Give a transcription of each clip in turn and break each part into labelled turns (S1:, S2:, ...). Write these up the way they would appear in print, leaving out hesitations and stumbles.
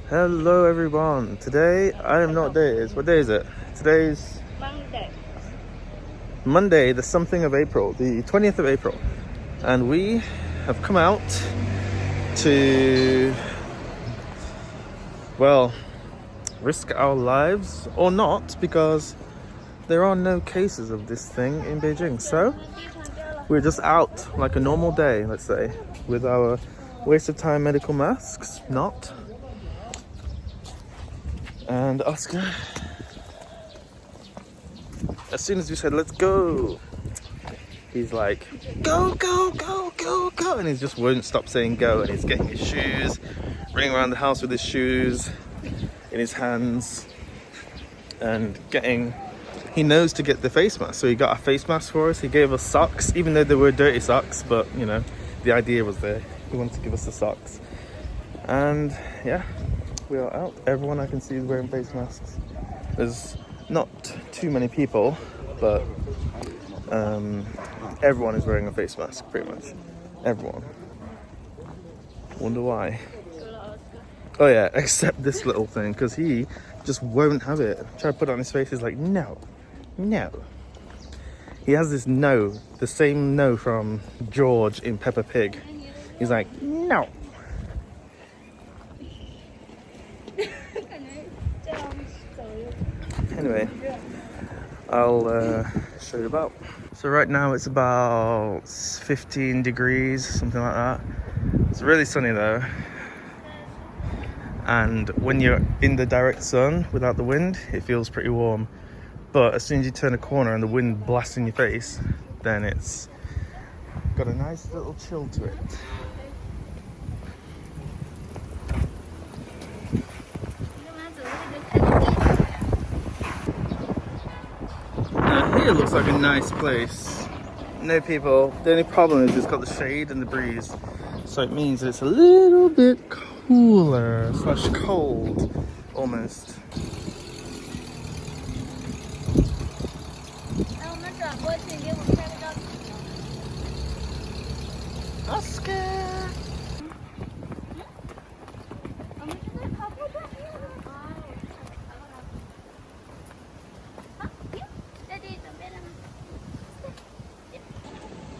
S1: Hello everyone. Today, I don't know what day it is. What day is it? Today's Monday, the something of April, the 20th of April. And we have come out to, well, risk our lives or not, because there are no cases of this thing in Beijing. So we're just out like a normal day, let's say, with our waste of time medical masks, not. And Oscar, as soon as we said, let's go, he's like, go, go, go, go, go. And he just won't stop saying go. And he's getting his shoes, running around the house with his shoes in his hands. And he knows to get the face mask. So he got a face mask for us. He gave us socks, even though they were dirty socks. But, you know, the idea was there. He wanted to give us the socks. And, yeah. We are out. Everyone I can see is wearing face masks. There's not too many people, but everyone is wearing a face mask, pretty much. Everyone. Wonder why. Oh yeah, except this little thing, because he just won't have it. Try to put it on his face, he's like, no, no. He has this no, the same no from George in Peppa Pig. He's like, no. Anyway, I'll show you about. So right now it's about 15 degrees, something like that. It's really sunny though. And when you're in the direct sun without the wind, it feels pretty warm. But as soon as you turn a corner and the wind blasts in your face, then it's got a nice little chill to it. Here looks like a nice place. No people. The only problem is it's got the shade and the breeze. So it means that it's a little bit cooler / cold almost. Oscar!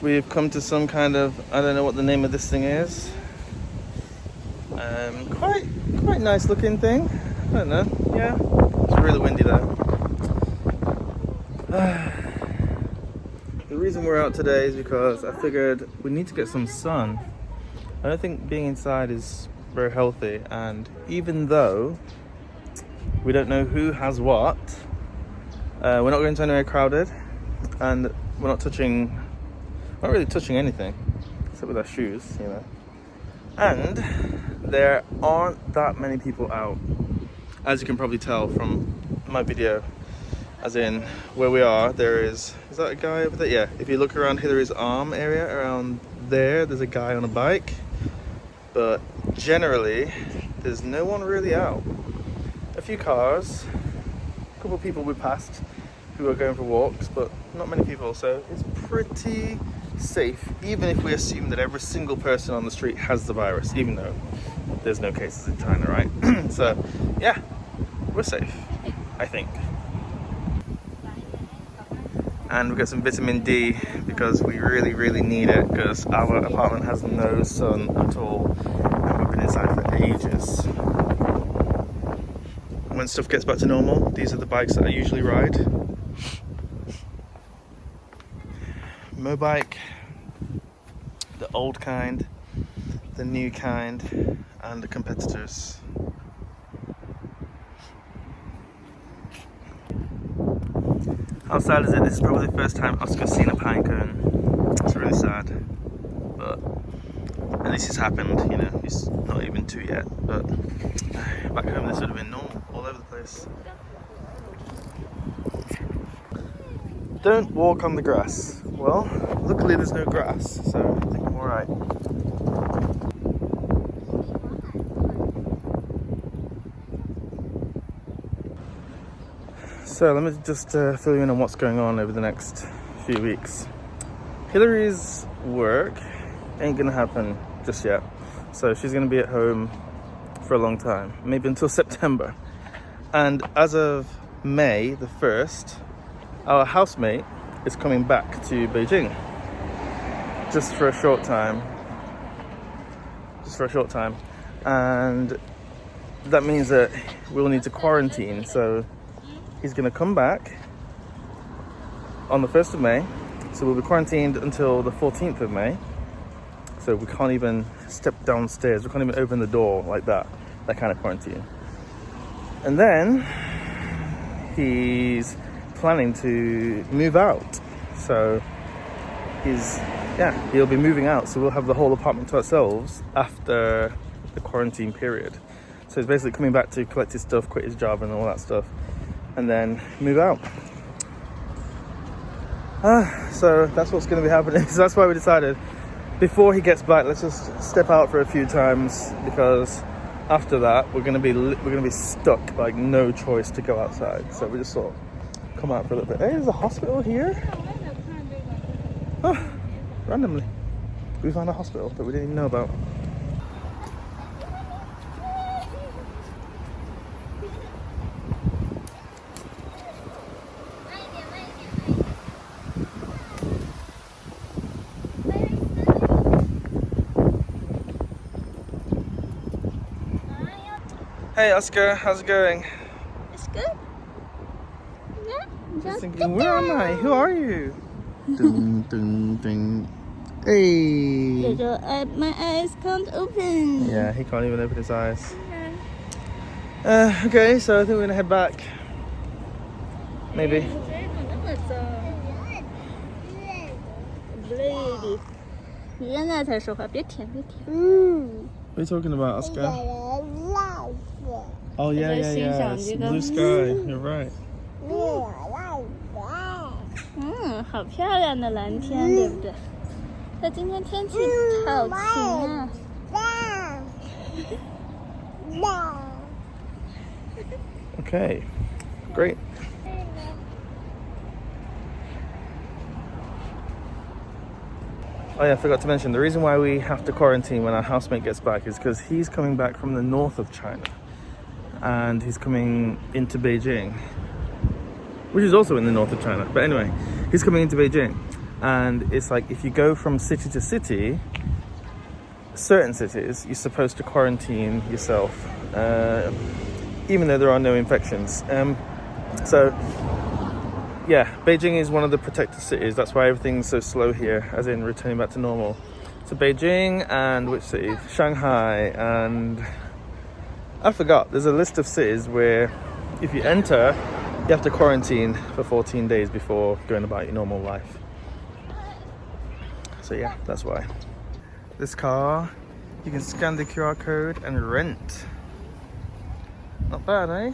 S1: We've come to some kind of, I don't know what the name of this thing is. Quite nice looking thing. I don't know. Yeah, it's really windy though. The reason we're out today is because I figured we need to get some sun. I don't think being inside is very healthy, and even though we don't know who has what, we're not going to anywhere crowded, and we're not really touching anything except with our shoes, you know. And there aren't that many people out, as you can probably tell from my video. As in, where we are, is that a guy over there? Yeah, if you look around Hillary's arm area, around there's a guy on a bike. But generally, there's no one really out. A few cars, a couple of people we passed who are going for walks, but not many people, so it's pretty safe, even if we assume that every single person on the street has the virus, even though there's no cases in China, right? So yeah, we're safe, I think. And we've got some vitamin D because we really need it, because our apartment has no sun at all and we've been inside for ages. When stuff gets back to normal, these are the bikes that I usually ride. Mobike, the old kind, the new kind, and the competitors. How sad is it? This is probably the first time Oscar's seen a pine cone. It's really sad, but at least it's happened, you know. He's not even 2 yet, but back home this would have been normal all over the place. Don't walk on the grass. Well, luckily there's no grass, so I think I'm alright. So let me just fill you in on what's going on over the next few weeks. Hillary's work ain't gonna happen just yet. So she's gonna be at home for a long time, maybe until September. And as of May the 1st, our housemate is coming back to Beijing just for a short time. And that means that we'll need to quarantine. So he's gonna come back on the 1st of May. So we'll be quarantined until the 14th of May. So we can't even step downstairs. We can't even open the door like that kind of quarantine. And then he's planning to move out. So he'll be moving out. So we'll have the whole apartment to ourselves after the quarantine period. So he's basically coming back to collect his stuff, quit his job and all that stuff, and then move out. So that's what's going to be happening. So that's why we decided before he gets back, let's just step out for a few times, because after that we're going to be stuck, like no choice to go outside. So we just thought, come out for a little bit. Hey, there's a hospital here. Oh, randomly we found a hospital that we didn't even know about. Hey Oscar, how's it going?
S2: It's good. Yeah.
S1: Just thinking, where am I? Who are you? Ding, ding, ding. Hey.
S2: My eyes can't open.
S1: Yeah, he can't even open his eyes. Okay, so I think we're gonna head back. Maybe. What are you talking about, Oscar? Oh yeah. It's blue sky. You're right.
S2: 好漂亮的蓝天，对不对？那今天天气好晴啊。
S1: Okay, great. Oh yeah, I forgot to mention, the reason why we have to quarantine when our housemate gets back is because he's coming back from the north of China. And he's coming into Beijing, which is also in the north of China. But anyway, he's coming into Beijing. And it's like, if you go from city to city, certain cities, you're supposed to quarantine yourself, even though there are no infections. So yeah, Beijing is one of the protected cities. That's why everything's so slow here, as in returning back to normal. So Beijing and which city? Shanghai, and I forgot. There's a list of cities where if you enter, you have to quarantine for 14 days before going about your normal life. So yeah, that's why. This car, you can scan the QR code and rent. Not bad, eh?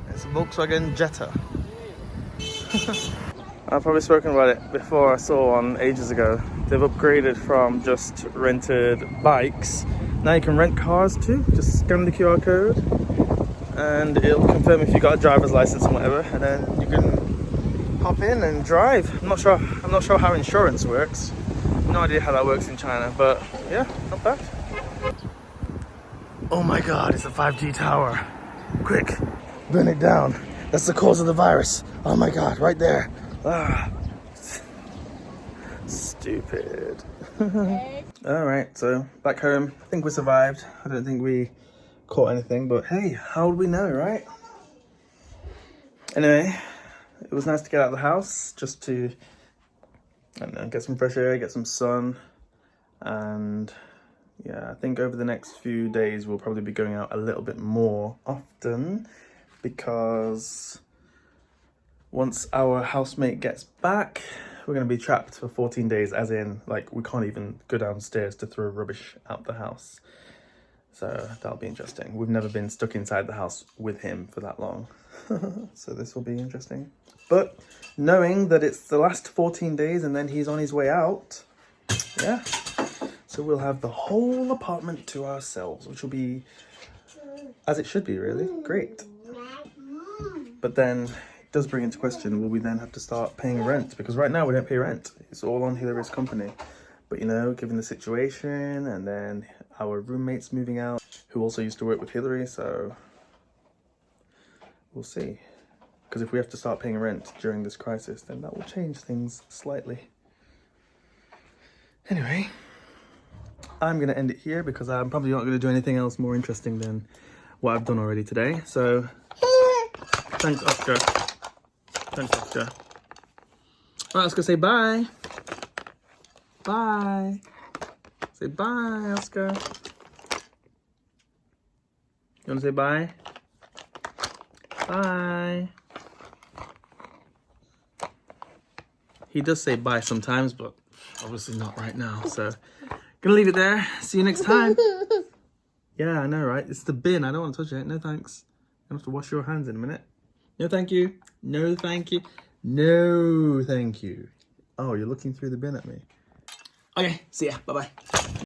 S1: It's a Volkswagen Jetta. I've probably spoken about it before. I saw one ages ago. They've upgraded from just rented bikes. Now you can rent cars too. Just scan the QR code and it'll confirm if you got a driver's license and whatever, and then you can hop in and drive. I'm not sure how insurance works. No idea how that works in China, but yeah, not bad. Oh my god, it's a 5G tower. Quick, burn it down. That's the cause of the virus. Oh my god, right there. Ah. Stupid. Alright, so back home. I think we survived. I don't think we caught anything, but hey, how would we know, right? Anyway, it was nice to get out of the house just to, I don't know, get some fresh air, get some sun. And yeah, I think over the next few days we'll probably be going out a little bit more often, because once our housemate gets back, we're going to be trapped for 14 days, as in, like, we can't even go downstairs to throw rubbish out the house. So that'll be interesting. We've never been stuck inside the house with him for that long. So this will be interesting. But knowing that it's the last 14 days and then he's on his way out, yeah. So we'll have the whole apartment to ourselves, which will be, as it should be, really great. But then it does bring into question, will we then have to start paying rent? Because right now we don't pay rent. It's all on Hillary's company. But you know, given the situation, and then our roommates moving out, who also used to work with Hillary, so we'll see. Because if we have to start paying rent during this crisis, then that will change things slightly. Anyway, I'm going to end it here because I'm probably not going to do anything else more interesting than what I've done already today. So, thanks, Oscar. Thanks, Oscar. All right, let's go say bye. Bye. Say bye, Oscar. You want to say bye? Bye. He does say bye sometimes, but obviously not right now. So, gonna leave it there. See you next time. Yeah, I know, right? It's the bin. I don't want to touch it. No thanks. You have to wash your hands in a minute. No thank you. No thank you. No thank you. Oh, you're looking through the bin at me. Okay, see ya. Bye-bye.